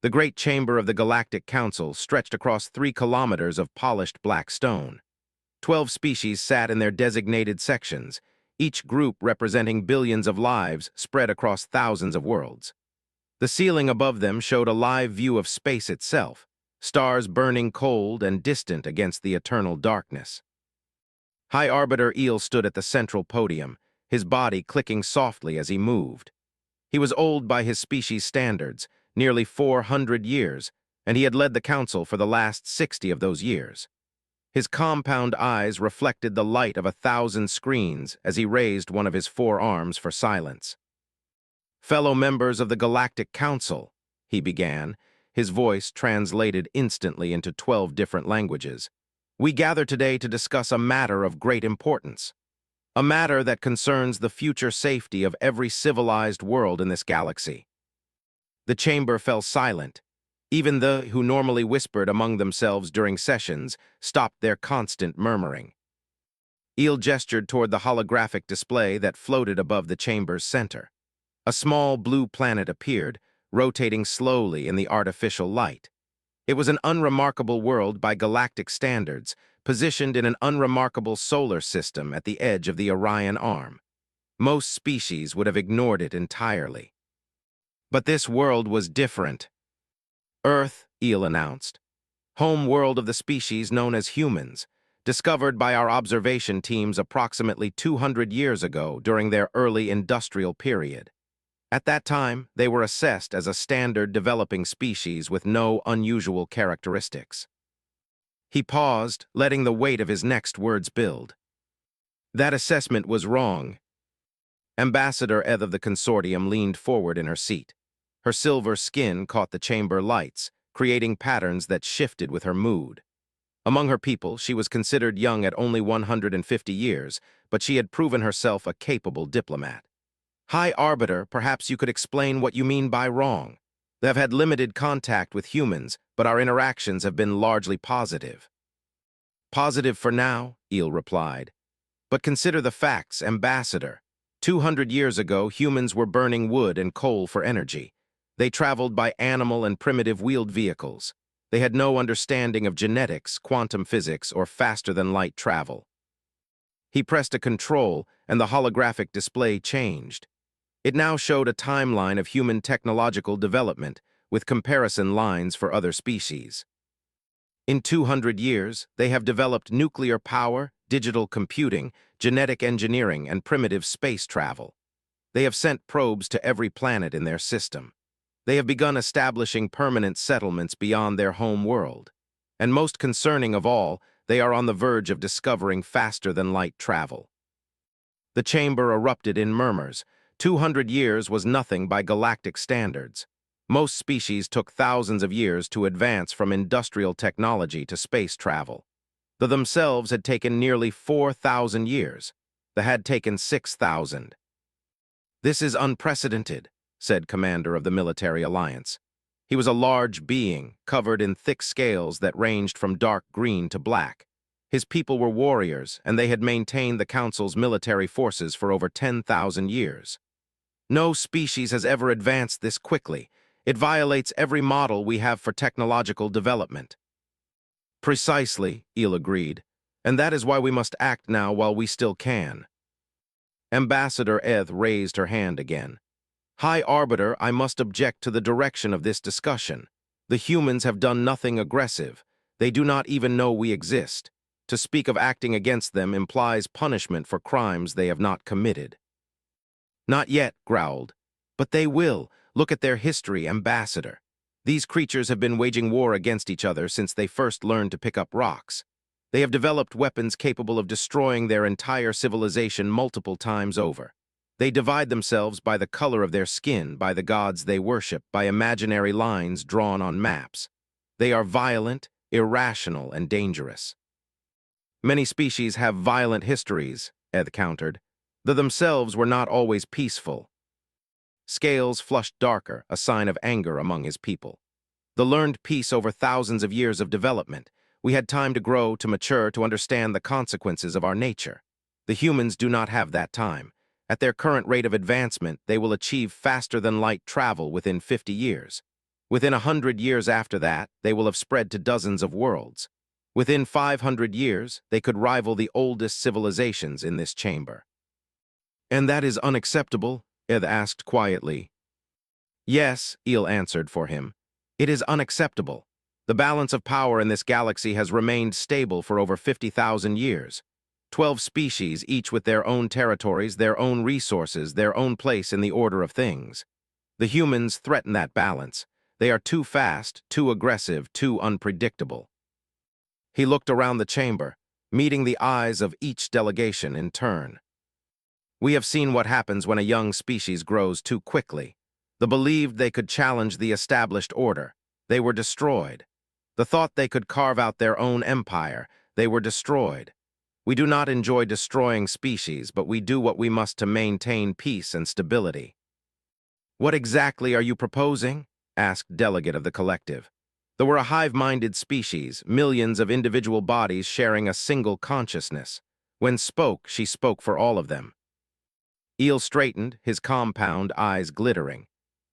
The great chamber of the Galactic Council stretched across 3 kilometers of polished black stone. 12 species sat in their designated sections, each group representing billions of lives spread across thousands of worlds. The ceiling above them showed a live view of space itself, stars burning cold and distant against the eternal darkness. High Arbiter Eel stood at the central podium, his body clicking softly as he moved. He was old by his species' standards, nearly 400 years, and he had led the council for the last 60 of those years. His compound eyes reflected the light of 1,000 screens as he raised one of his 4 arms for silence. "Fellow members of the Galactic Council," he began, his voice translated instantly into 12 different languages. "We gather today to discuss a matter of great importance. A matter that concerns the future safety of every civilized world in this galaxy." The chamber fell silent. Even they who normally whispered among themselves during sessions stopped their constant murmuring. Eel gestured toward the holographic display that floated above the chamber's center. A small blue planet appeared, rotating slowly in the artificial light. It was an unremarkable world by galactic standards, positioned in an unremarkable solar system at the edge of the Orion Arm. Most species would have ignored it entirely. But this world was different. "Earth," Eel announced, "home world of the species known as humans, discovered by our observation teams approximately 200 years ago during their early industrial period. At that time, they were assessed as a standard developing species with no unusual characteristics." He paused, letting the weight of his next words build. "That assessment was wrong." Ambassador Eth of the consortium leaned forward in her seat. Her silver skin caught the chamber lights, creating patterns that shifted with her mood. Among her people, she was considered young at only 150 years, but she had proven herself a capable diplomat. "High Arbiter, perhaps you could explain what you mean by wrong. They have had limited contact with humans, but our interactions have been largely positive." "Positive for now," Eel replied. "But consider the facts, Ambassador. 200 years ago, humans were burning wood and coal for energy. They traveled by animal and primitive wheeled vehicles. They had no understanding of genetics, quantum physics, or faster-than-light travel." He pressed a control, and the holographic display changed. It now showed a timeline of human technological development, with comparison lines for other species. "In 200 years, they have developed nuclear power, digital computing, genetic engineering, and primitive space travel. They have sent probes to every planet in their system. They have begun establishing permanent settlements beyond their home world. And most concerning of all, they are on the verge of discovering faster-than-light travel." The chamber erupted in murmurs. 200 years was nothing by galactic standards. Most species took thousands of years to advance from industrial technology to space travel. They themselves had taken nearly 4,000 years. They had taken 6,000. "This is unprecedented," said Commander of the Military Alliance. He was a large being, covered in thick scales that ranged from dark green to black. His people were warriors, and they had maintained the Council's military forces for over 10,000 years. "No species has ever advanced this quickly. It violates every model we have for technological development." "Precisely," Eel agreed, "and that is why we must act now while we still can." Ambassador Eth raised her hand again. "High Arbiter, I must object to the direction of this discussion. The humans have done nothing aggressive. They do not even know we exist. To speak of acting against them implies punishment for crimes they have not committed." "Not yet," growled. "But they will. Look at their history, Ambassador. These creatures have been waging war against each other since they first learned to pick up rocks. They have developed weapons capable of destroying their entire civilization multiple times over. They divide themselves by the color of their skin, by the gods they worship, by imaginary lines drawn on maps. They are violent, irrational, and dangerous." "Many species have violent histories," Eth countered. "They themselves were not always peaceful." Scales flushed darker, a sign of anger among his people. "The learned peace over thousands of years of development. We had time to grow, to mature, to understand the consequences of our nature. The humans do not have that time. At their current rate of advancement, they will achieve faster-than-light travel within 50 years. Within 100 years after that, they will have spread to dozens of worlds. Within 500 years, they could rival the oldest civilizations in this chamber. And that is unacceptable? Eth asked quietly. Yes, Eel answered for him. It is unacceptable. The balance of power in this galaxy has remained stable for over 50,000 years. 12 species, each with their own territories, their own resources, their own place in the order of things. The humans threaten that balance. They are too fast, too aggressive, too unpredictable. He looked around the chamber, meeting the eyes of each delegation in turn. We have seen what happens when a young species grows too quickly. The believed they could challenge the established order. They were destroyed. The thought they could carve out their own empire. They were destroyed. We do not enjoy destroying species, but we do what we must to maintain peace and stability. What exactly are you proposing? Asked Delegate of the collective. They were a hive-minded species, millions of individual bodies sharing a single consciousness. When she spoke for all of them. Eel straightened, his compound eyes glittering.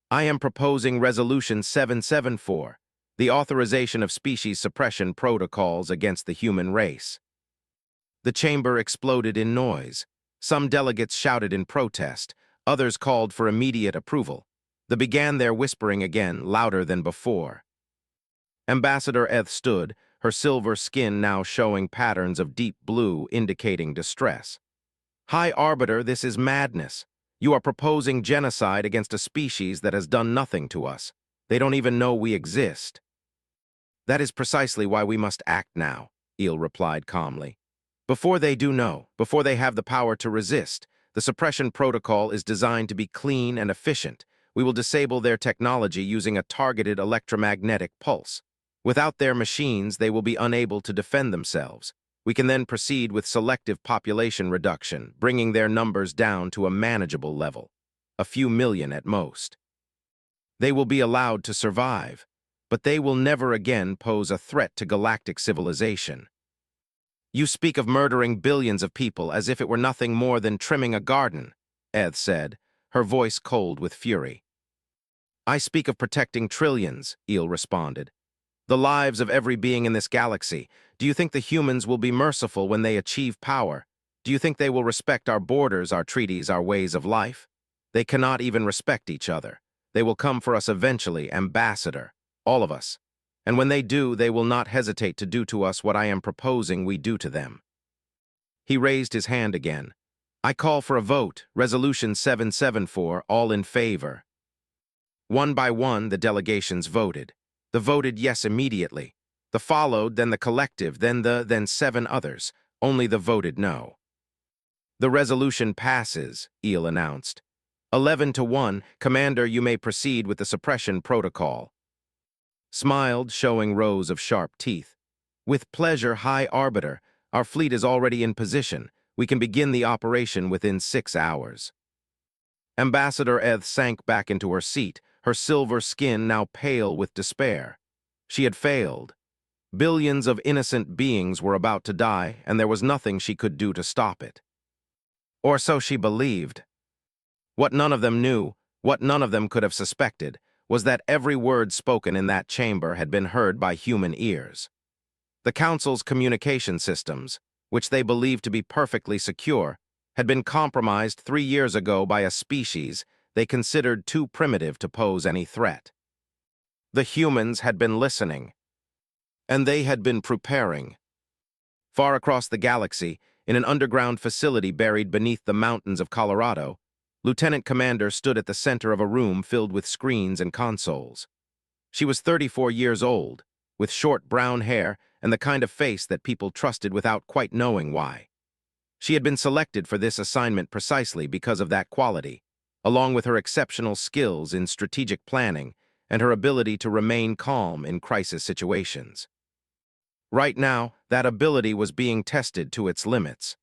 I am proposing Resolution 774, the authorization of species suppression protocols against the human race. The chamber exploded in noise. Some delegates shouted in protest, others called for immediate approval. They began their whispering again, louder than before. Ambassador Eth stood, her silver skin now showing patterns of deep blue indicating distress. High Arbiter, this is madness. You are proposing genocide against a species that has done nothing to us. They don't even know we exist. That is precisely why we must act now, Eel replied calmly. Before they do know, before they have the power to resist, the suppression protocol is designed to be clean and efficient. We will disable their technology using a targeted electromagnetic pulse. Without their machines, they will be unable to defend themselves. We can then proceed with selective population reduction, bringing their numbers down to a manageable level, a few million at most. They will be allowed to survive, but they will never again pose a threat to galactic civilization. You speak of murdering billions of people as if it were nothing more than trimming a garden, Eth said, her voice cold with fury. I speak of protecting trillions, Eel responded. The lives of every being in this galaxy. Do you think the humans will be merciful when they achieve power? Do you think they will respect our borders, our treaties, our ways of life? They cannot even respect each other. They will come for us eventually, Ambassador, all of us. And when they do, they will not hesitate to do to us what I am proposing we do to them. He raised his hand again. I call for a vote, Resolution 774, all in favor. One by one, the delegations voted. They voted yes immediately. The followed, then the collective, then 7 others. Only the voted no. The resolution passes, Eel announced. 11-1, Commander, you may proceed with the suppression protocol. Smiled, showing rows of sharp teeth. With pleasure, High Arbiter. Our fleet is already in position. We can begin the operation within 6 hours. Ambassador Eth sank back into her seat, her silver skin now pale with despair. She had failed. Billions of innocent beings were about to die, and there was nothing she could do to stop it. Or so she believed. What none of them knew, what none of them could have suspected, was that every word spoken in that chamber had been heard by human ears. The Council's communication systems, which they believed to be perfectly secure, had been compromised 3 years ago by a species they considered too primitive to pose any threat. The humans had been listening, and they had been preparing. Far across the galaxy, in an underground facility buried beneath the mountains of Colorado, Lieutenant Commander stood at the center of a room filled with screens and consoles. She was 34 years old, with short brown hair and the kind of face that people trusted without quite knowing why. She had been selected for this assignment precisely because of that quality, along with her exceptional skills in strategic planning and her ability to remain calm in crisis situations. Right now, that ability was being tested to its limits.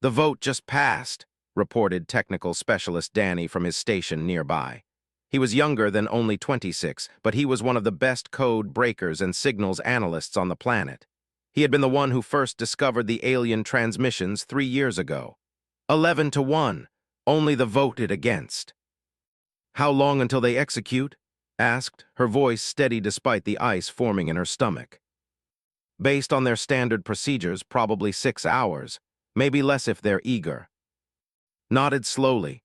The vote just passed, reported technical specialist Danny from his station nearby. He was younger than only 26, but he was one of the best code breakers and signals analysts on the planet. He had been the one who first discovered the alien transmissions 3 years ago. 11-1, only the voted against. How long until they execute? asked, her voice steady despite the ice forming in her stomach. Based on their standard procedures, probably 6 hours, maybe less if they're eager. Nodded slowly.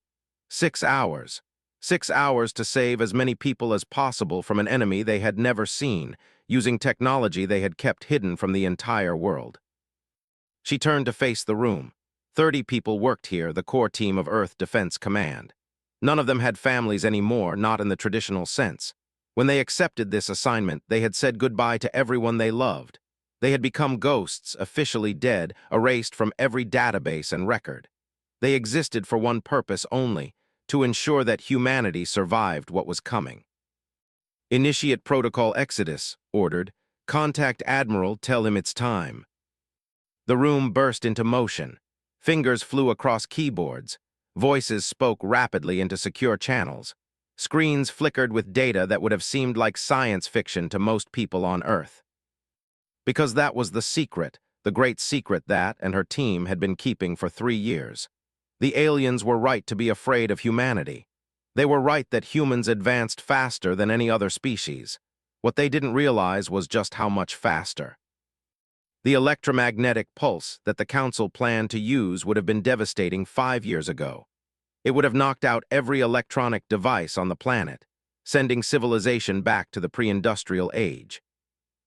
6 hours. 6 hours to save as many people as possible from an enemy they had never seen, using technology they had kept hidden from the entire world. She turned to face the room. 30 people worked here, the core team of Earth Defense Command. None of them had families anymore, not in the traditional sense. When they accepted this assignment, they had said goodbye to everyone they loved. They had become ghosts, officially dead, erased from every database and record. They existed for one purpose only, to ensure that humanity survived what was coming. Initiate Protocol Exodus, ordered. Contact Admiral, tell him it's time. The room burst into motion. Fingers flew across keyboards. Voices spoke rapidly into secure channels. Screens flickered with data that would have seemed like science fiction to most people on Earth. Because that was the secret, the great secret that and her team had been keeping for 3 years. The aliens were right to be afraid of humanity. They were right that humans advanced faster than any other species. What they didn't realize was just how much faster. The electromagnetic pulse that the Council planned to use would have been devastating 5 years ago. It would have knocked out every electronic device on the planet, sending civilization back to the pre-industrial age.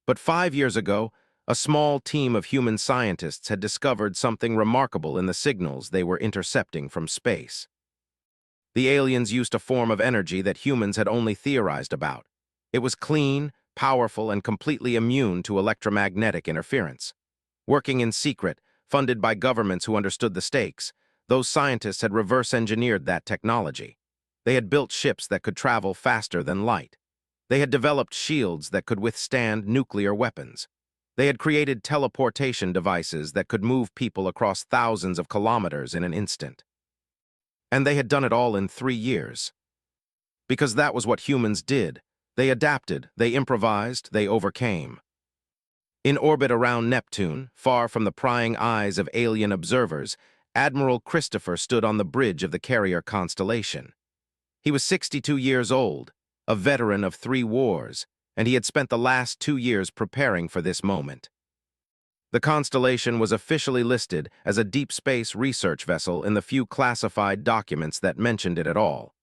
But 5 years ago, a small team of human scientists had discovered something remarkable in the signals they were intercepting from space. The aliens used a form of energy that humans had only theorized about. It was clean, powerful, and completely immune to electromagnetic interference. Working in secret, funded by governments who understood the stakes, those scientists had reverse-engineered that technology. They had built ships that could travel faster than light. They had developed shields that could withstand nuclear weapons. They had created teleportation devices that could move people across thousands of kilometers in an instant. And they had done it all in 3 years. Because that was what humans did. They adapted, they improvised, they overcame. In orbit around Neptune, far from the prying eyes of alien observers, Admiral Christopher stood on the bridge of the carrier constellation. He was 62 years old, a veteran of 3 wars, and he had spent the last 2 years preparing for this moment. The constellation was officially listed as a deep space research vessel in the few classified documents that mentioned it at all.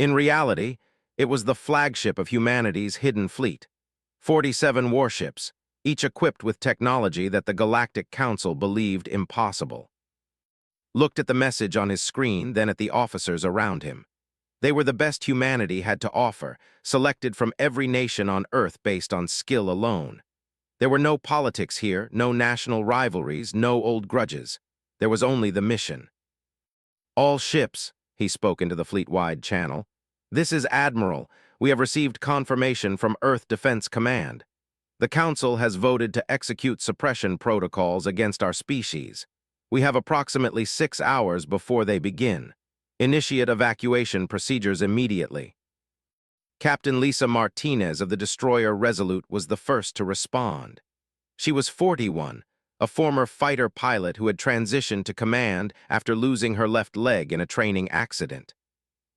In reality, it was the flagship of humanity's hidden fleet, 47 warships, each equipped with technology that the Galactic Council believed impossible. Looked at the message on his screen, then at the officers around him. They were the best humanity had to offer, selected from every nation on Earth based on skill alone. There were no politics here, no national rivalries, no old grudges. There was only the mission. All ships, he spoke into the fleet-wide channel. This is Admiral. We have received confirmation from Earth Defense Command. The Council has voted to execute suppression protocols against our species. We have approximately 6 hours before they begin. Initiate evacuation procedures immediately. Captain Lisa Martinez of the destroyer Resolute was the first to respond. She was 41, a former fighter pilot who had transitioned to command after losing her left leg in a training accident.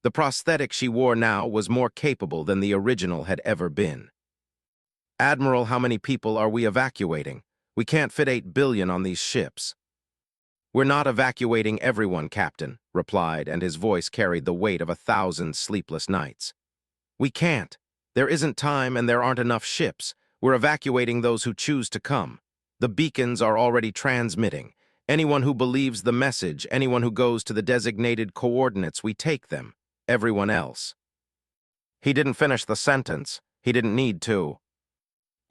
The prosthetic she wore now was more capable than the original had ever been. Admiral, how many people are we evacuating? We can't fit 8 billion on these ships. We're not evacuating everyone, Captain, replied, and his voice carried the weight of 1,000 sleepless nights. We can't. There isn't time and there aren't enough ships. We're evacuating those who choose to come. The beacons are already transmitting. Anyone who believes the message, anyone who goes to the designated coordinates, we take them. Everyone else. He didn't finish the sentence. He didn't need to.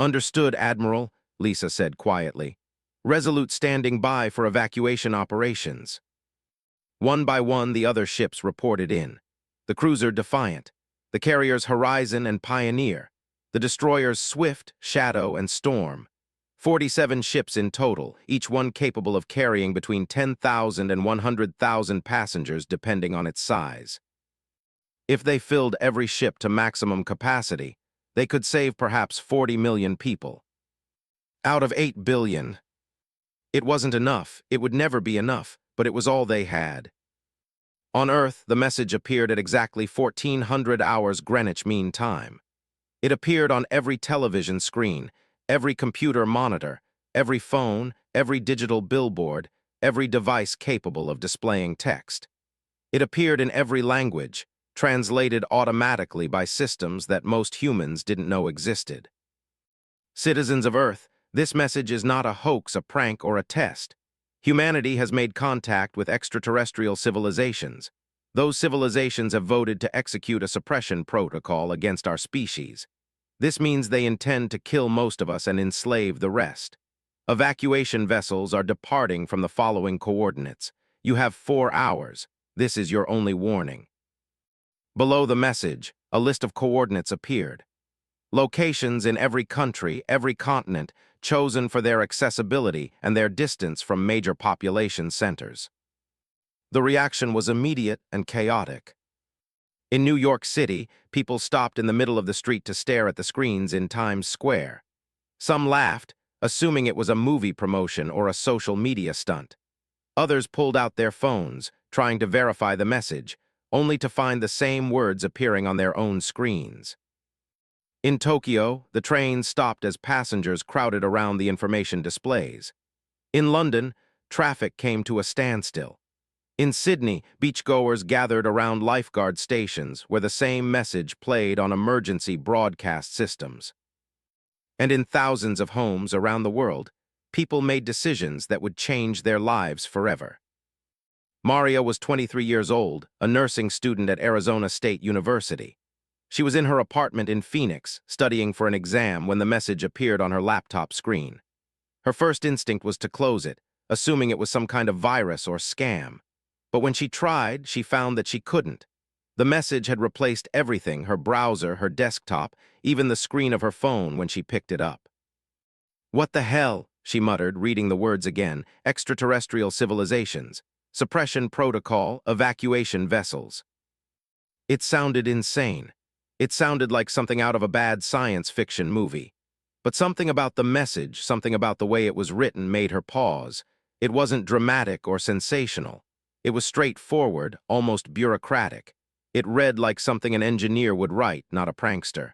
Understood, Admiral, Lisa said quietly. Resolute standing by for evacuation operations. One by one, the other ships reported in. The cruiser Defiant, the carriers Horizon and Pioneer, the destroyers Swift, Shadow, and Storm. 47 ships in total, each one capable of carrying between 10,000 and 100,000 passengers depending on its size. If they filled every ship to maximum capacity, they could save perhaps 40 million people. Out of 8 billion. It wasn't enough, it would never be enough, but it was all they had. On Earth, the message appeared at exactly 1400 hours Greenwich Mean Time. It appeared on every television screen, every computer monitor, every phone, every digital billboard, every device capable of displaying text. It appeared in every language, translated automatically by systems that most humans didn't know existed. Citizens of Earth, this message is not a hoax, a prank, or a test. Humanity has made contact with extraterrestrial civilizations. Those civilizations have voted to execute a suppression protocol against our species. This means they intend to kill most of us and enslave the rest. Evacuation vessels are departing from the following coordinates. You have 4 hours. This is your only warning. Below the message, a list of coordinates appeared. Locations in every country, every continent, chosen for their accessibility and their distance from major population centers. The reaction was immediate and chaotic. In New York City, people stopped in the middle of the street to stare at the screens in Times Square. Some laughed, assuming it was a movie promotion or a social media stunt. Others pulled out their phones, trying to verify the message, only to find the same words appearing on their own screens. In Tokyo, the train stopped as passengers crowded around the information displays. In London, traffic came to a standstill. In Sydney, beachgoers gathered around lifeguard stations where the same message played on emergency broadcast systems. And in thousands of homes around the world, people made decisions that would change their lives forever. Maria was 23 years old, a nursing student at Arizona State University. She was in her apartment in Phoenix, studying for an exam when the message appeared on her laptop screen. Her first instinct was to close it, assuming it was some kind of virus or scam. But when she tried, she found that she couldn't. The message had replaced everything: her browser, her desktop, even the screen of her phone when she picked it up. "What the hell?" she muttered, reading the words again. Extraterrestrial civilizations. Suppression protocol, evacuation vessels. It sounded insane. It sounded like something out of a bad science fiction movie. But something about the message, something about the way it was written made her pause. It wasn't dramatic or sensational. It was straightforward, almost bureaucratic. It read like something an engineer would write, not a prankster.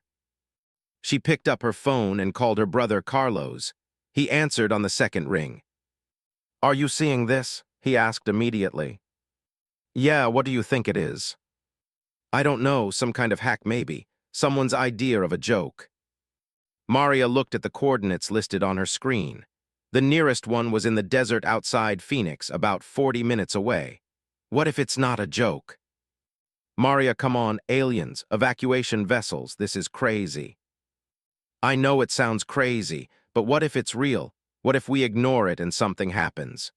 She picked up her phone and called her brother Carlos. He answered on the second ring. "Are you seeing this?" he asked immediately. "Yeah, what do you think it is?" "I don't know, some kind of hack maybe. Someone's idea of a joke." Maria looked at the coordinates listed on her screen. The nearest one was in the desert outside Phoenix, about 40 minutes away. What if it's not a joke? "Maria, come on, aliens, evacuation vessels, this is crazy." "I know it sounds crazy, but what if it's real? What if we ignore it and something happens?"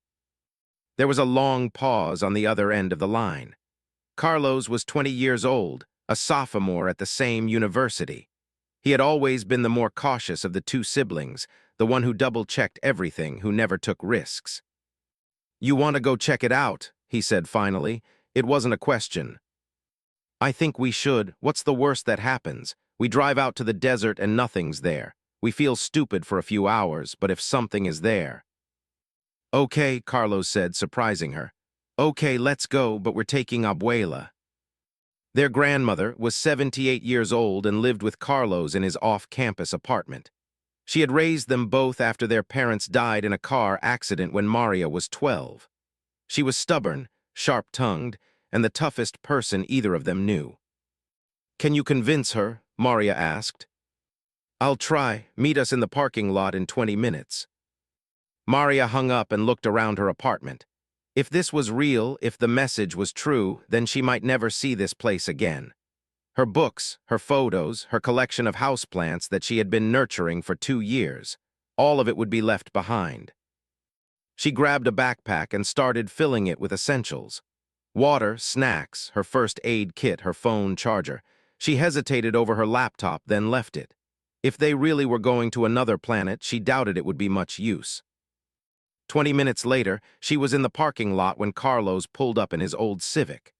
There was a long pause on the other end of the line. Carlos was 20 years old, a sophomore at the same university. He had always been the more cautious of the two siblings, the one who double-checked everything, who never took risks. "You want to go check it out?" he said finally. It wasn't a question. "I think we should. What's the worst that happens? We drive out to the desert and nothing's there. We feel stupid for a few hours, but if something is there..." "Okay," Carlos said, surprising her. "Okay, let's go, but we're taking Abuela." Their grandmother was 78 years old and lived with Carlos in his off-campus apartment. She had raised them both after their parents died in a car accident when Maria was 12. She was stubborn, sharp-tongued, and the toughest person either of them knew. "Can you convince her?" Maria asked. "I'll try. Meet us in the parking lot in 20 minutes. Maria hung up and looked around her apartment. If this was real, if the message was true, then she might never see this place again. Her books, her photos, her collection of houseplants that she had been nurturing for 2 years, all of it would be left behind. She grabbed a backpack and started filling it with essentials. Water, snacks, her first aid kit, her phone charger. She hesitated over her laptop, then left it. If they really were going to another planet, she doubted it would be much use. 20 minutes later, she was in the parking lot when Carlos pulled up in his old Civic.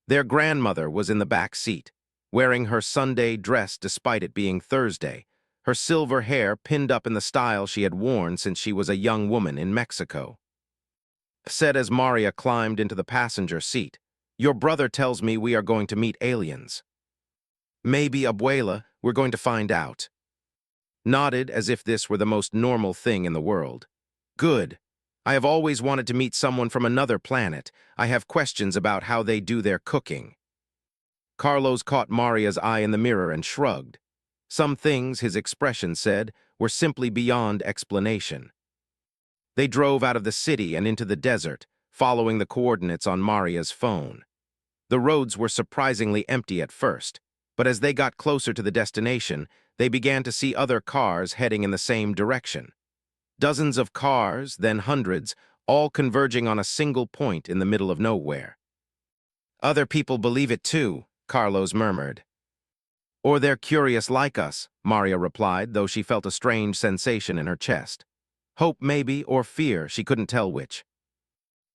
Their grandmother was in the back seat, wearing her Sunday dress despite it being Thursday, her silver hair pinned up in the style she had worn since she was a young woman in Mexico. Said as Maria climbed into the passenger seat, Your brother tells me we are going to meet aliens. Maybe, abuela, we're going to find out. Nodded as if this were the most normal thing in the world. Good. I have always wanted to meet someone from another planet. I have questions about how they do their cooking. Carlos caught Maria's eye in the mirror and shrugged. Some things, his expression said, were simply beyond explanation. They drove out of the city and into the desert, following the coordinates on Maria's phone. The roads were surprisingly empty at first, but as they got closer to the destination, they began to see other cars heading in the same direction. Dozens of cars, then hundreds, all converging on a single point in the middle of nowhere. Other people believe it too, Carlos murmured. Or they're curious like us, Maria replied, though she felt a strange sensation in her chest. Hope maybe, or fear, she couldn't tell which.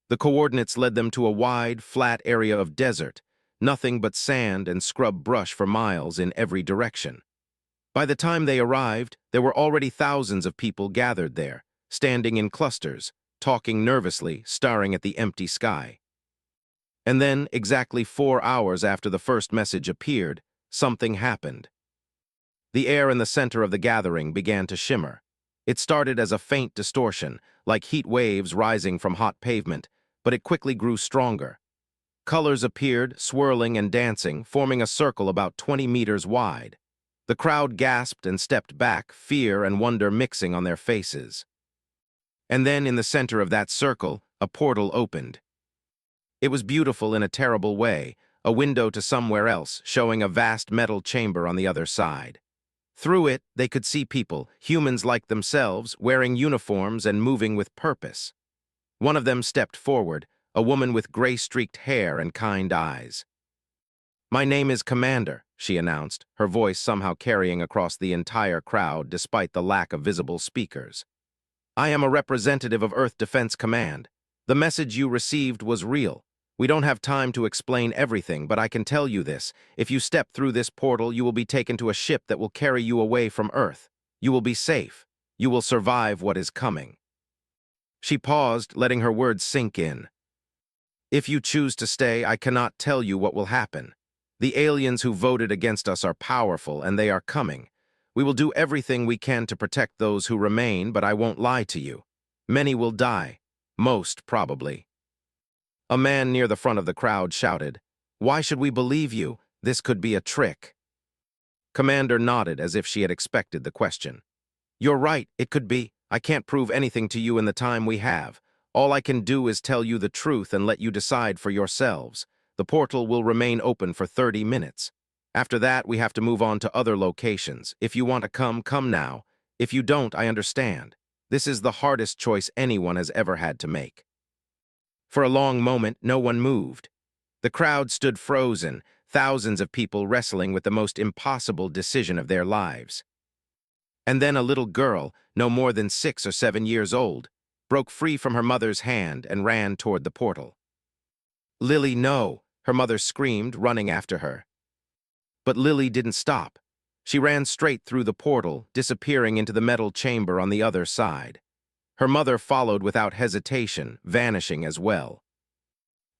The coordinates led them to a wide, flat area of desert, nothing but sand and scrub brush for miles in every direction. By the time they arrived, there were already thousands of people gathered there, standing in clusters, talking nervously, staring at the empty sky. And then, exactly 4 hours after the first message appeared, something happened. The air in the center of the gathering began to shimmer. It started as a faint distortion, like heat waves rising from hot pavement, but it quickly grew stronger. Colors appeared, swirling and dancing, forming a circle about 20 meters wide. The crowd gasped and stepped back, fear and wonder mixing on their faces. And then, in the center of that circle, a portal opened. It was beautiful in a terrible way, a window to somewhere else, showing a vast metal chamber on the other side. Through it, they could see people, humans like themselves, wearing uniforms and moving with purpose. One of them stepped forward, a woman with gray-streaked hair and kind eyes. "My name is Commander," she announced, her voice somehow carrying across the entire crowd despite the lack of visible speakers. "I am a representative of Earth Defense Command. The message you received was real. We don't have time to explain everything, but I can tell you this. If you step through this portal, you will be taken to a ship that will carry you away from Earth. You will be safe. You will survive what is coming." She paused, letting her words sink in. "If you choose to stay, I cannot tell you what will happen. The aliens who voted against us are powerful, and they are coming. We will do everything we can to protect those who remain, but I won't lie to you. Many will die. Most, probably." A man near the front of the crowd shouted, "Why should we believe you? This could be a trick." Commander nodded as if she had expected the question. "You're right, it could be. I can't prove anything to you in the time we have. All I can do is tell you the truth and let you decide for yourselves. The portal will remain open for 30 minutes. After that, we have to move on to other locations. If you want to come, come now. If you don't, I understand. This is the hardest choice anyone has ever had to make." For a long moment, no one moved. The crowd stood frozen, thousands of people wrestling with the most impossible decision of their lives. And then a little girl, no more than 6 or 7 years old, broke free from her mother's hand and ran toward the portal. "Lily, no!" her mother screamed, running after her. But Lily didn't stop. She ran straight through the portal, disappearing into the metal chamber on the other side. Her mother followed without hesitation, vanishing as well.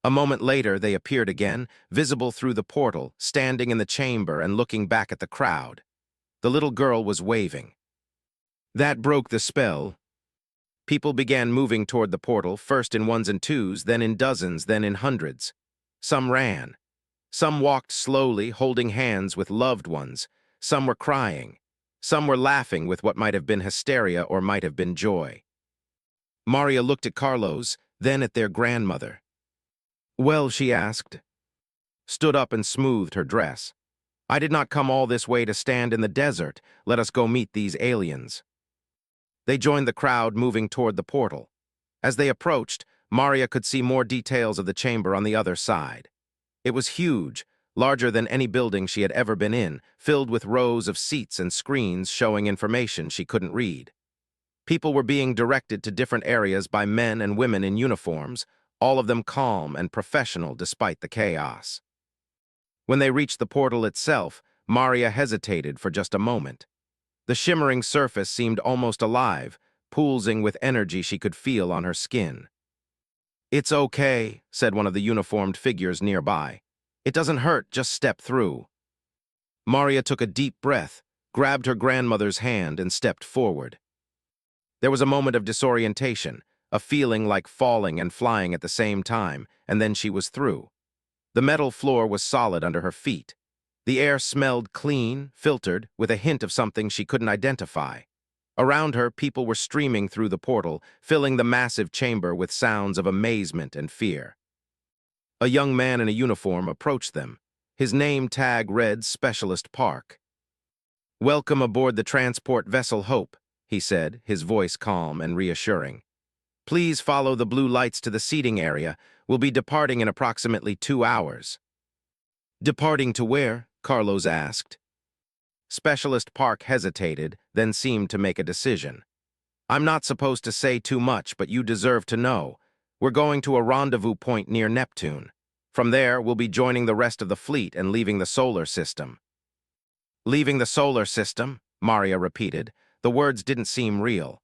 A moment later, they appeared again, visible through the portal, standing in the chamber and looking back at the crowd. The little girl was waving. That broke the spell. People began moving toward the portal, first in ones and twos, then in dozens, then in hundreds. Some ran. Some walked slowly, holding hands with loved ones. Some were crying. Some were laughing with what might have been hysteria or might have been joy. Maria looked at Carlos, then at their grandmother. "Well," she asked. Stood up and smoothed her dress. "I did not come all this way to stand in the desert. Let us go meet these aliens." They joined the crowd moving toward the portal. As they approached, Maria could see more details of the chamber on the other side. It was huge, larger than any building she had ever been in, filled with rows of seats and screens showing information she couldn't read. People were being directed to different areas by men and women in uniforms, all of them calm and professional despite the chaos. When they reached the portal itself, Maria hesitated for just a moment. The shimmering surface seemed almost alive, pulsing with energy she could feel on her skin. "It's okay," said one of the uniformed figures nearby. "It doesn't hurt, just step through." Maria took a deep breath, grabbed her grandmother's hand, and stepped forward. There was a moment of disorientation, a feeling like falling and flying at the same time, and then she was through. The metal floor was solid under her feet. The air smelled clean, filtered, with a hint of something she couldn't identify. Around her, people were streaming through the portal, filling the massive chamber with sounds of amazement and fear. A young man in a uniform approached them. His name tag read Specialist Park. "Welcome aboard the transport vessel Hope," he said, his voice calm and reassuring. "Please follow the blue lights to the seating area. We'll be departing in approximately 2 hours." "Departing to where?" Carlos asked. Specialist Park hesitated, then seemed to make a decision. "I'm not supposed to say too much, but you deserve to know. We're going to a rendezvous point near Neptune. From there, we'll be joining the rest of the fleet and leaving the solar system." "Leaving the solar system?" Maria repeated. The words didn't seem real.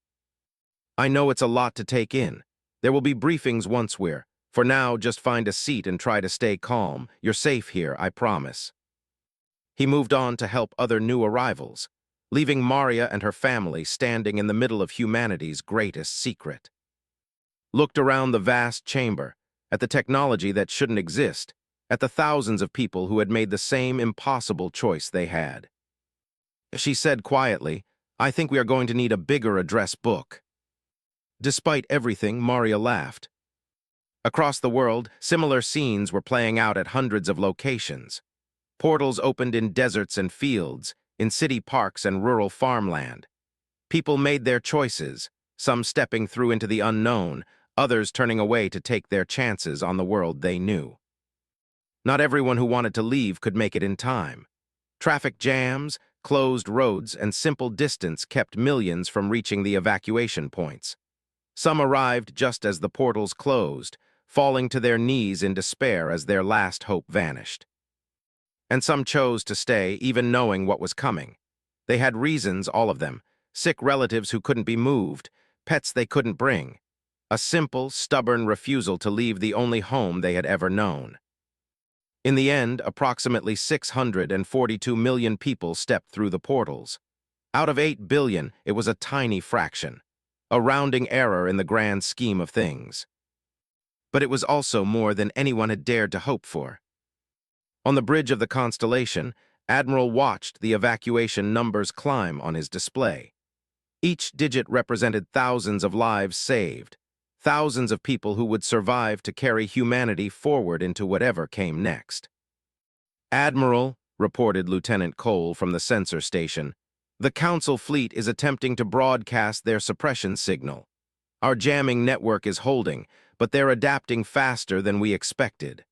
"I know it's a lot to take in. There will be briefings once we're. For now, just find a seat and try to stay calm. You're safe here, I promise." He moved on to help other new arrivals, leaving Maria and her family standing in the middle of humanity's greatest secret. Looked around the vast chamber, at the technology that shouldn't exist, at the thousands of people who had made the same impossible choice they had. She said quietly, "I think we are going to need a bigger address book." Despite everything, Maria laughed. Across the world, similar scenes were playing out at hundreds of locations. Portals opened in deserts and fields, in city parks and rural farmland. People made their choices, some stepping through into the unknown, others turning away to take their chances on the world they knew. Not everyone who wanted to leave could make it in time. Traffic jams, closed roads, and simple distance kept millions from reaching the evacuation points. Some arrived just as the portals closed, falling to their knees in despair as their last hope vanished. And some chose to stay, even knowing what was coming. They had reasons, all of them: sick relatives who couldn't be moved, pets they couldn't bring, a simple, stubborn refusal to leave the only home they had ever known. In the end, approximately 642 million people stepped through the portals. Out of 8 billion, it was a tiny fraction, a rounding error in the grand scheme of things. But it was also more than anyone had dared to hope for. On the bridge of the Constellation, Admiral watched the evacuation numbers climb on his display. Each digit represented thousands of lives saved, thousands of people who would survive to carry humanity forward into whatever came next. "Admiral," reported Lieutenant Cole from the sensor station, "the Council fleet is attempting to broadcast their suppression signal. Our jamming network is holding, but they're adapting faster than we expected."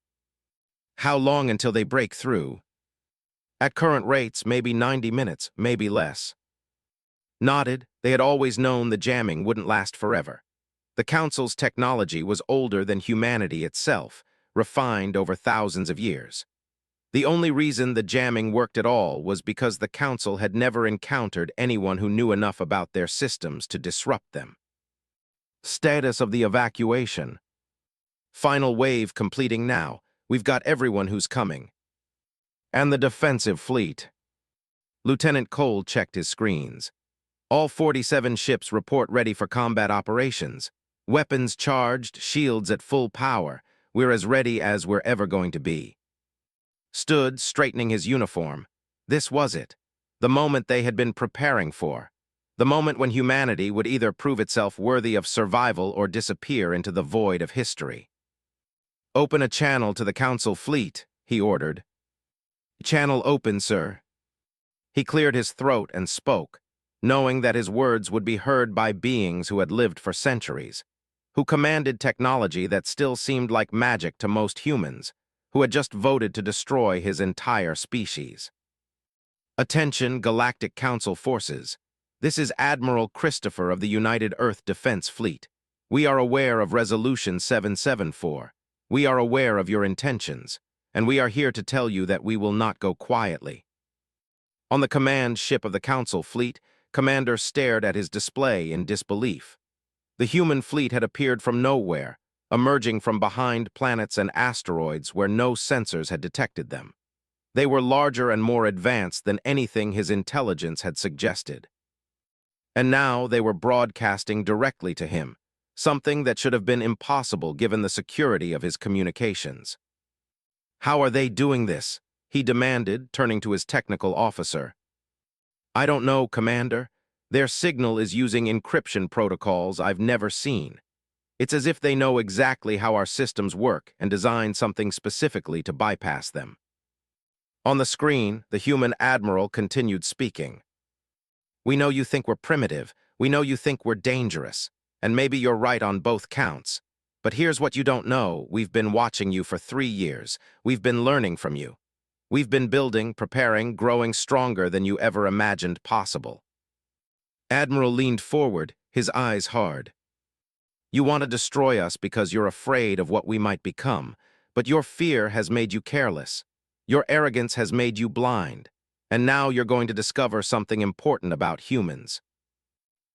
"How long until they break through?" "At current rates, maybe 90 minutes, maybe less." Nodded, they had always known the jamming wouldn't last forever. The Council's technology was older than humanity itself, refined over thousands of years. The only reason the jamming worked at all was because the Council had never encountered anyone who knew enough about their systems to disrupt them. Status of the evacuation. "Final wave completing now. We've got everyone who's coming." "And the defensive fleet." Lieutenant Cole checked his screens. "All 47 ships report ready for combat operations. Weapons charged, shields at full power. We're as ready as we're ever going to be." Stood, straightening his uniform. This was it. The moment they had been preparing for. The moment when humanity would either prove itself worthy of survival or disappear into the void of history. "Open a channel to the Council fleet," he ordered. "Channel open, sir." He cleared his throat and spoke, knowing that his words would be heard by beings who had lived for centuries, who commanded technology that still seemed like magic to most humans, who had just voted to destroy his entire species. "Attention, Galactic Council forces. This is Admiral Christopher of the United Earth Defense Fleet. We are aware of Resolution 774. We are aware of your intentions, and we are here to tell you that we will not go quietly." On the command ship of the Council fleet, Commander stared at his display in disbelief. The human fleet had appeared from nowhere, emerging from behind planets and asteroids where no sensors had detected them. They were larger and more advanced than anything his intelligence had suggested. And now they were broadcasting directly to him, something that should have been impossible given the security of his communications. "How are they doing this?" he demanded, turning to his technical officer. "I don't know, Commander. Their signal is using encryption protocols I've never seen. It's as if they know exactly how our systems work and designed something specifically to bypass them." On the screen, the human admiral continued speaking. "We know you think we're primitive. We know you think we're dangerous. And maybe you're right on both counts. But here's what you don't know. We've been watching you for 3 years. We've been learning from you. We've been building, preparing, growing stronger than you ever imagined possible." Admiral leaned forward, his eyes hard. "You want to destroy us because you're afraid of what we might become, but your fear has made you careless. Your arrogance has made you blind. And now you're going to discover something important about humans."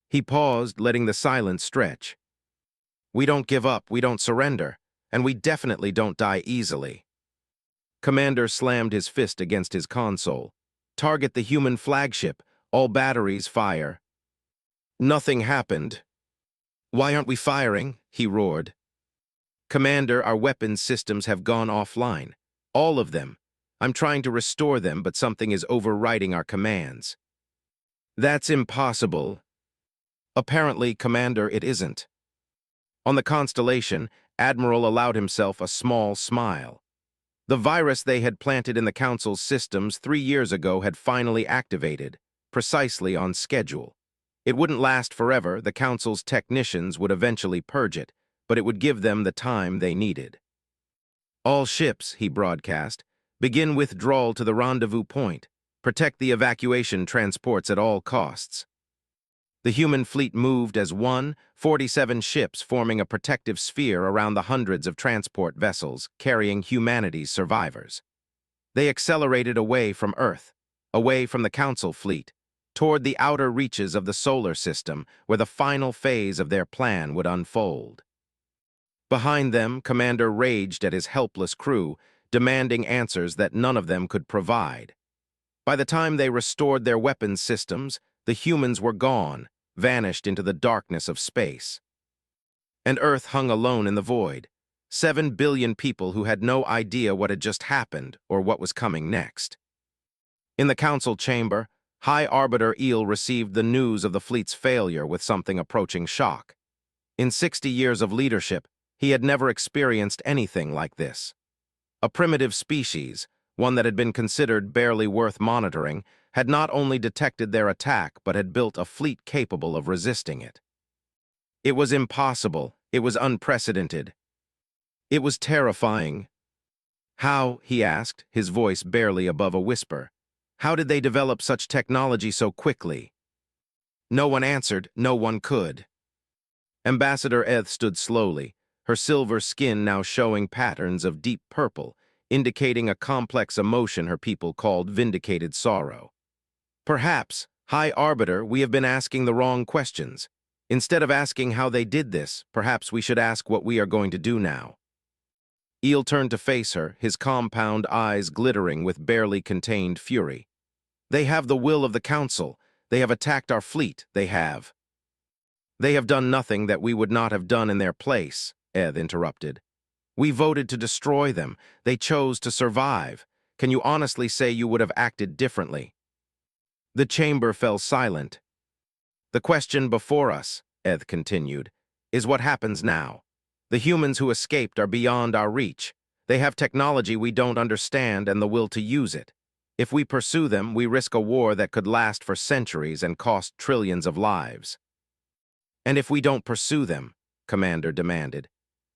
He paused, letting the silence stretch. "We don't give up, we don't surrender, and we definitely don't die easily." Commander slammed his fist against his console. "Target the human flagship. All batteries fire." Nothing happened. "Why aren't we firing?" he roared. "Commander, our weapons systems have gone offline. All of them. I'm trying to restore them, but something is overriding our commands." "That's impossible." "Apparently, Commander, it isn't." On the Constellation, Admiral allowed himself a small smile. The virus they had planted in the Council's systems 3 years ago had finally activated, precisely on schedule. It wouldn't last forever. The Council's technicians would eventually purge it, but it would give them the time they needed. "All ships," he broadcast, "begin withdrawal to the rendezvous point. Protect the evacuation transports at all costs." The human fleet moved as 47 ships forming a protective sphere around the hundreds of transport vessels carrying humanity's survivors. They accelerated away from Earth, away from the Council fleet, toward the outer reaches of the solar system where the final phase of their plan would unfold. Behind them, Commander raged at his helpless crew, demanding answers that none of them could provide. By the time they restored their weapons systems, the humans were gone, vanished into the darkness of space. And Earth hung alone in the void. 7 billion people who had no idea what had just happened or what was coming next. In the Council chamber, High Arbiter Eel received the news of the fleet's failure with something approaching shock. In 60 years of leadership, he had never experienced anything like this. A primitive species, one that had been considered barely worth monitoring, had not only detected their attack but had built a fleet capable of resisting it. It was impossible. It was unprecedented. It was terrifying. "How?" he asked, his voice barely above a whisper. "How did they develop such technology so quickly?" No one answered. No one could. Ambassador Eth stood slowly, her silver skin now showing patterns of deep purple, indicating a complex emotion her people called vindicated sorrow. "Perhaps, High Arbiter, we have been asking the wrong questions. Instead of asking how they did this, perhaps we should ask what we are going to do now." Eel turned to face her, his compound eyes glittering with barely contained fury. "They have the will of the Council. They have attacked our fleet. They have." "They have done nothing that we would not have done in their place," Eth interrupted. "We voted to destroy them. They chose to survive. Can you honestly say you would have acted differently?" The chamber fell silent. "The question before us," Eth continued, "is what happens now. The humans who escaped are beyond our reach. They have technology we don't understand and the will to use it. If we pursue them, we risk a war that could last for centuries and cost trillions of lives." "And if we don't pursue them," Commander demanded,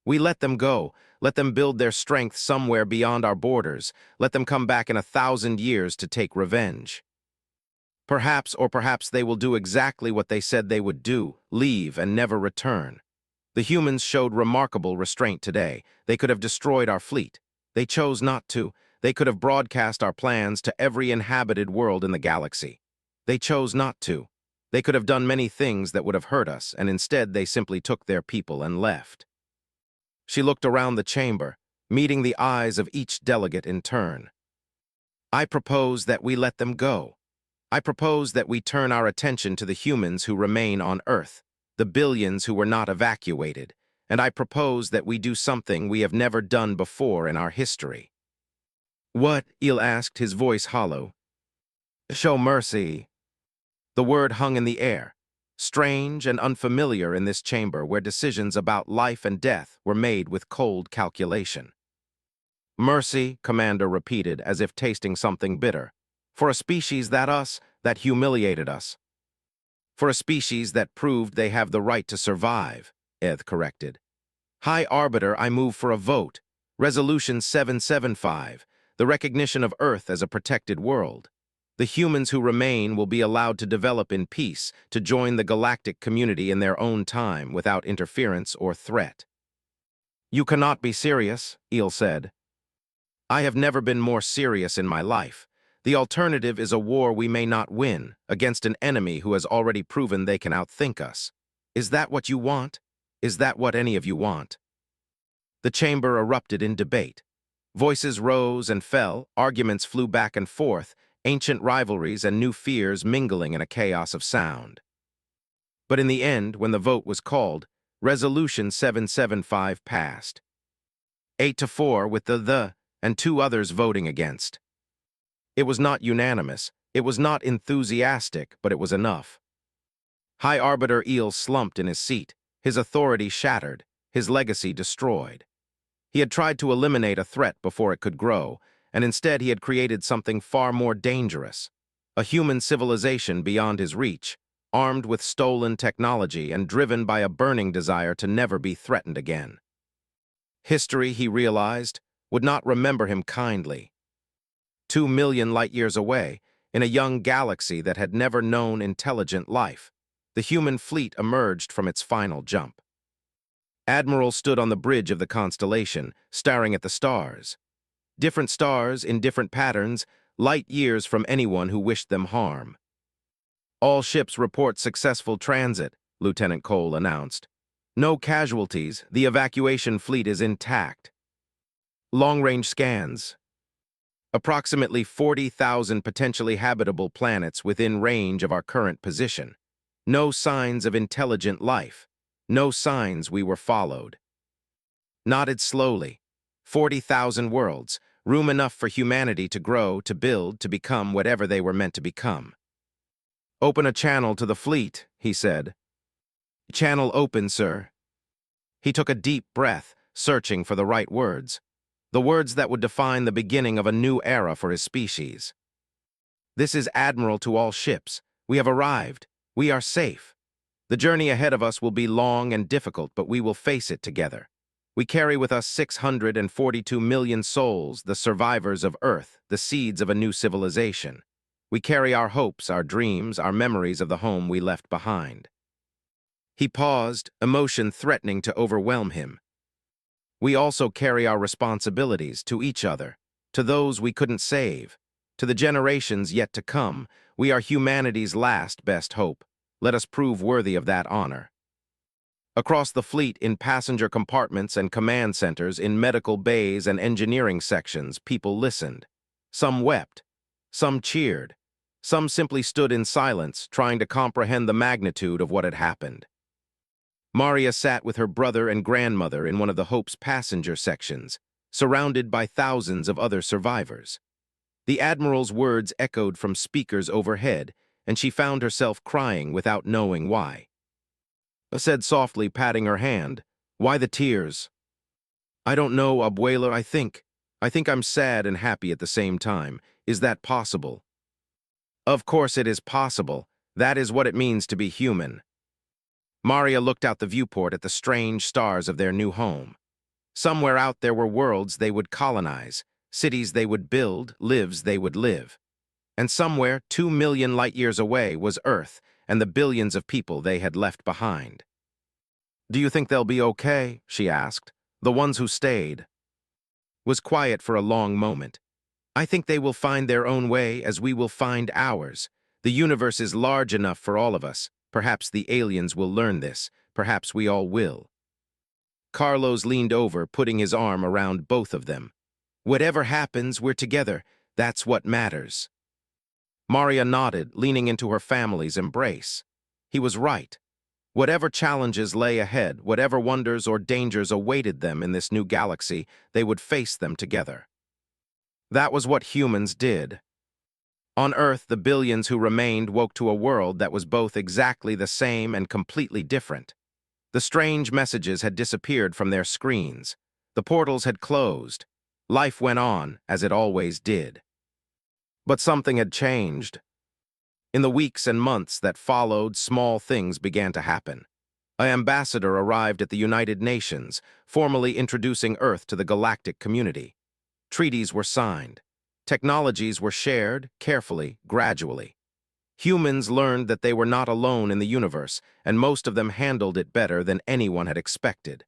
"we let them go, let them build their strength somewhere beyond our borders, let them come back in 1,000 years to take revenge. Perhaps, or perhaps they will do exactly what they said they would do, leave and never return. The humans showed remarkable restraint today. They could have destroyed our fleet. They chose not to. They could have broadcast our plans to every inhabited world in the galaxy. They chose not to. They could have done many things that would have hurt us, and instead they simply took their people and left." She looked around the chamber, meeting the eyes of each delegate in turn. I propose that we let them go. I propose that we turn our attention to the humans who remain on Earth, the billions who were not evacuated, and I propose that we do something we have never done before in our history. What? Il asked, his voice hollow. Show mercy. The word hung in the air, strange and unfamiliar in this chamber where decisions about life and death were made with cold calculation. Mercy, Commander repeated as if tasting something bitter. For a species that humiliated us. For a species that proved they have the right to survive, Eth corrected. High Arbiter, I move for a vote. Resolution 775, the recognition of Earth as a protected world. The humans who remain will be allowed to develop in peace, to join the galactic community in their own time without interference or threat. You cannot be serious, Il said. I have never been more serious in my life. The alternative is a war we may not win, against an enemy who has already proven they can outthink us. Is that what you want? Is that what any of you want? The chamber erupted in debate. Voices rose and fell, arguments flew back and forth, ancient rivalries and new fears mingling in a chaos of sound. But in the end, when the vote was called, Resolution 775 passed. 8-4 with the and two others voting against. It was not unanimous, it was not enthusiastic, but it was enough. High Arbiter Eel slumped in his seat, his authority shattered, his legacy destroyed. He had tried to eliminate a threat before it could grow, and instead he had created something far more dangerous. A human civilization beyond his reach, armed with stolen technology and driven by a burning desire to never be threatened again. History, he realized, would not remember him kindly. 2 million light-years away, in a young galaxy that had never known intelligent life, the human fleet emerged from its final jump. Admiral stood on the bridge of the constellation, staring at the stars. Different stars in different patterns, light-years from anyone who wished them harm. All ships report successful transit, Lieutenant Cole announced. No casualties, the evacuation fleet is intact. Long-range scans. Approximately 40,000 potentially habitable planets within range of our current position. No signs of intelligent life. No signs we were followed. Nodded slowly. 40,000 worlds, room enough for humanity to grow, to build, to become whatever they were meant to become. Open a channel to the fleet, he said. Channel open, sir. He took a deep breath, searching for the right words. The words that would define the beginning of a new era for his species. This is Admiral to all ships. We have arrived. We are safe. The journey ahead of us will be long and difficult, but we will face it together. We carry with us 642 million souls, the survivors of Earth, the seeds of a new civilization. We carry our hopes, our dreams, our memories of the home we left behind. He paused, emotion threatening to overwhelm him. We also carry our responsibilities to each other, to those we couldn't save, to the generations yet to come. We are humanity's last best hope. Let us prove worthy of that honor. Across the fleet, in passenger compartments and command centers, in medical bays and engineering sections, people listened. Some wept. Some cheered. Some simply stood in silence, trying to comprehend the magnitude of what had happened. Maria sat with her brother and grandmother in one of the Hope's passenger sections, surrounded by thousands of other survivors. The Admiral's words echoed from speakers overhead, and she found herself crying without knowing why. Said softly, patting her hand, "Why the tears?" "I don't know, Abuela, I think I'm sad and happy at the same time. Is that possible?" "Of course it is possible. That is what it means to be human." Maria looked out the viewport at the strange stars of their new home. Somewhere out there were worlds they would colonize, cities they would build, lives they would live. And somewhere, 2 million light-years away, was Earth and the billions of people they had left behind. "Do you think they'll be okay?" she asked. "The ones who stayed." Was quiet for a long moment. "I think they will find their own way as we will find ours. The universe is large enough for all of us. Perhaps the aliens will learn this. Perhaps we all will." Carlos leaned over, putting his arm around both of them. "Whatever happens, we're together. That's what matters." Maria nodded, leaning into her family's embrace. He was right. Whatever challenges lay ahead, whatever wonders or dangers awaited them in this new galaxy, they would face them together. That was what humans did. On Earth, the billions who remained woke to a world that was both exactly the same and completely different. The strange messages had disappeared from their screens. The portals had closed. Life went on, as it always did. But something had changed. In the weeks and months that followed, small things began to happen. An ambassador arrived at the United Nations, formally introducing Earth to the galactic community. Treaties were signed. Technologies were shared, carefully, gradually. Humans learned that they were not alone in the universe, and most of them handled it better than anyone had expected.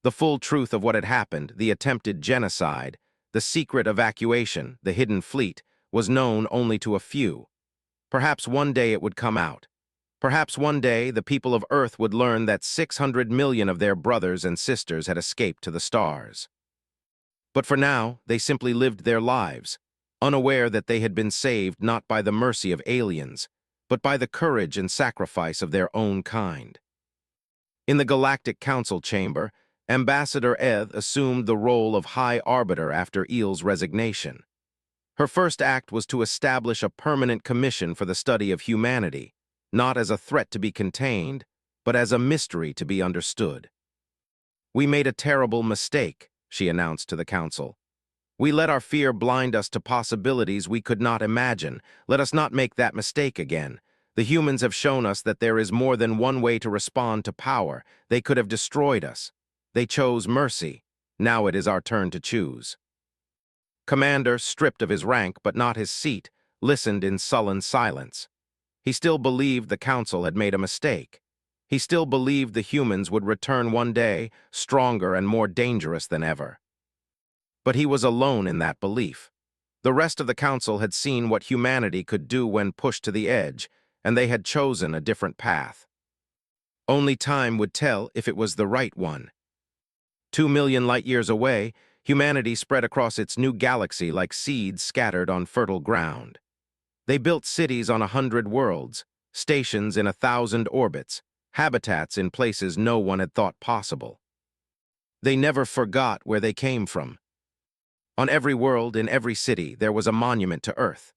The full truth of what had happened, the attempted genocide, the secret evacuation, the hidden fleet, was known only to a few. Perhaps one day it would come out. Perhaps one day the people of Earth would learn that 600 million of their brothers and sisters had escaped to the stars. But for now, they simply lived their lives, unaware that they had been saved not by the mercy of aliens, but by the courage and sacrifice of their own kind. In the Galactic Council chamber, Ambassador Eth assumed the role of High Arbiter after Eel's resignation. Her first act was to establish a permanent commission for the study of humanity, not as a threat to be contained, but as a mystery to be understood. "We made a terrible mistake," she announced to the council. "We let our fear blind us to possibilities we could not imagine. Let us not make that mistake again. The humans have shown us that there is more than one way to respond to power. They could have destroyed us. They chose mercy. Now it is our turn to choose." Commander, stripped of his rank but not his seat, listened in sullen silence. He still believed the council had made a mistake. He still believed the humans would return one day, stronger and more dangerous than ever. But he was alone in that belief. The rest of the council had seen what humanity could do when pushed to the edge, and they had chosen a different path. Only time would tell if it was the right one. 2 million light-years away, humanity spread across its new galaxy like seeds scattered on fertile ground. They built cities on 100 worlds, stations in 1,000 orbits, habitats in places no one had thought possible. They never forgot where they came from. On every world, in every city, there was a monument to Earth.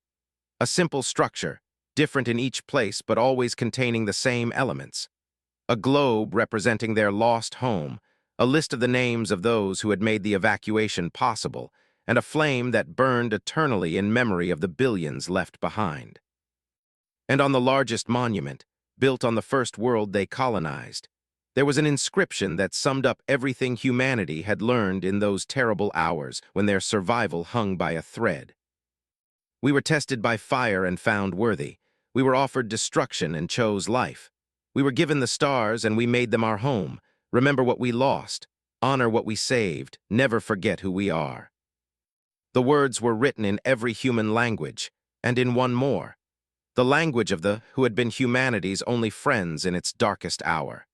A simple structure, different in each place but always containing the same elements. A globe representing their lost home, a list of the names of those who had made the evacuation possible, and a flame that burned eternally in memory of the billions left behind. And on the largest monument, built on the first world they colonized, there was an inscription that summed up everything humanity had learned in those terrible hours when their survival hung by a thread. "We were tested by fire and found worthy. We were offered destruction and chose life. We were given the stars and we made them our home. Remember what we lost. Honor what we saved. Never forget who we are." The words were written in every human language, and in one more. The language of the who had been humanity's only friends in its darkest hour.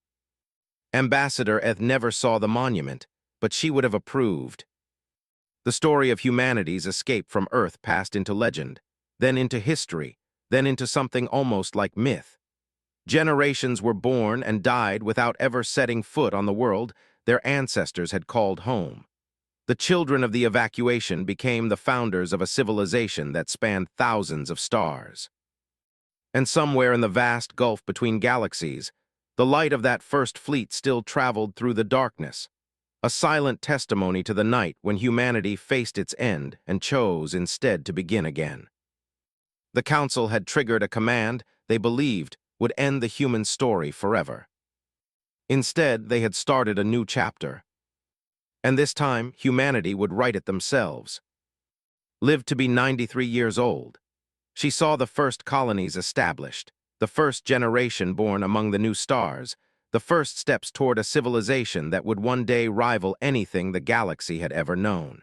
Ambassador Eth never saw the monument, but she would have approved. The story of humanity's escape from Earth passed into legend, then into history, then into something almost like myth. Generations were born and died without ever setting foot on the world their ancestors had called home. The children of the evacuation became the founders of a civilization that spanned thousands of stars. And somewhere in the vast gulf between galaxies, the light of that first fleet still traveled through the darkness, a silent testimony to the night when humanity faced its end and chose instead to begin again. The Council had triggered a command they believed would end the human story forever. Instead, they had started a new chapter. And this time, humanity would write it themselves. Lived to be 93 years old. She saw the first colonies established, the first generation born among the new stars, the first steps toward a civilization that would one day rival anything the galaxy had ever known.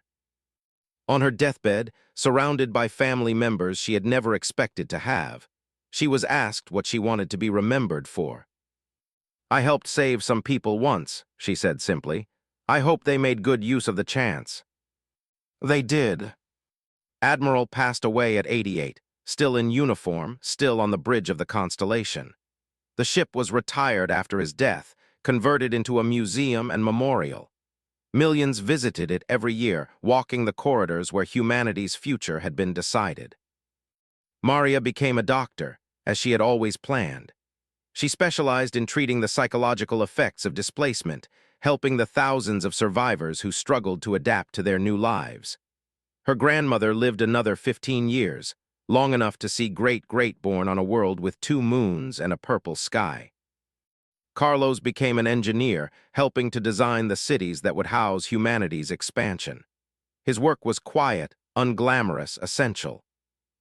On her deathbed, surrounded by family members she had never expected to have, she was asked what she wanted to be remembered for. I helped save some people once, she said simply. I hope they made good use of the chance. They did. Admiral passed away at 88, still in uniform, still on the bridge of the Constellation. The ship was retired after his death, converted into a museum and memorial. Millions visited it every year, walking the corridors where humanity's future had been decided. Maria became a doctor, as she had always planned. She specialized in treating the psychological effects of displacement, helping the thousands of survivors who struggled to adapt to their new lives. Her grandmother lived another 15 years, long enough to see great-great-born on a world with 2 moons and a purple sky. Carlos became an engineer, helping to design the cities that would house humanity's expansion. His work was quiet, unglamorous, essential.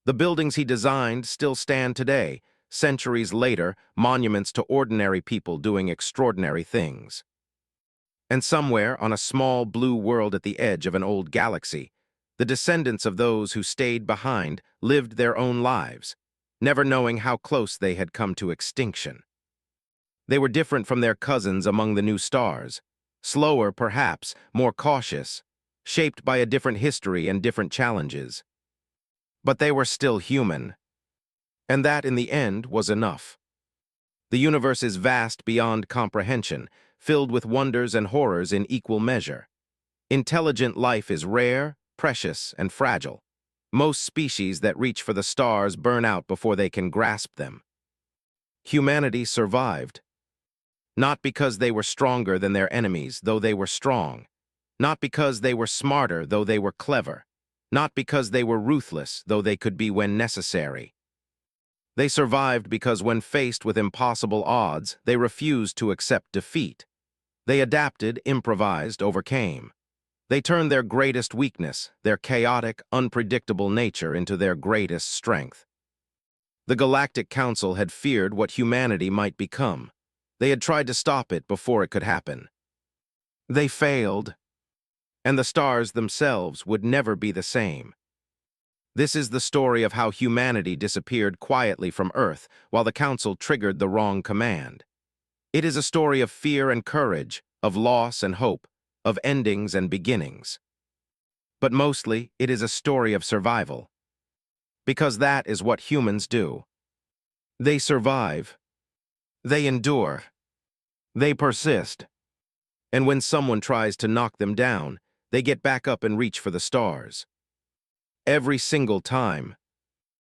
The buildings he designed still stand today, centuries later, monuments to ordinary people doing extraordinary things. And somewhere, on a small blue world at the edge of an old galaxy, the descendants of those who stayed behind lived their own lives, never knowing how close they had come to extinction. They were different from their cousins among the new stars, slower perhaps, more cautious, shaped by a different history and different challenges. But they were still human, and that in the end was enough. The universe is vast beyond comprehension, filled with wonders and horrors in equal measure. Intelligent life is rare, precious, and fragile. Most species that reach for the stars burn out before they can grasp them. Humanity survived. Not because they were stronger than their enemies, though they were strong. Not because they were smarter, though they were clever. Not because they were ruthless, though they could be when necessary. They survived because when faced with impossible odds, they refused to accept defeat. They adapted, improvised, overcame. They turned their greatest weakness, their chaotic, unpredictable nature, into their greatest strength. The Galactic Council had feared what humanity might become. They had tried to stop it before it could happen. They failed, and the stars themselves would never be the same. This is the story of how humanity disappeared quietly from Earth while the Council triggered the wrong command. It is a story of fear and courage, of loss and hope, of endings and beginnings. But mostly, it is a story of survival. Because that is what humans do. They survive. They endure. They persist. And when someone tries to knock them down, they get back up and reach for the stars. Every single time,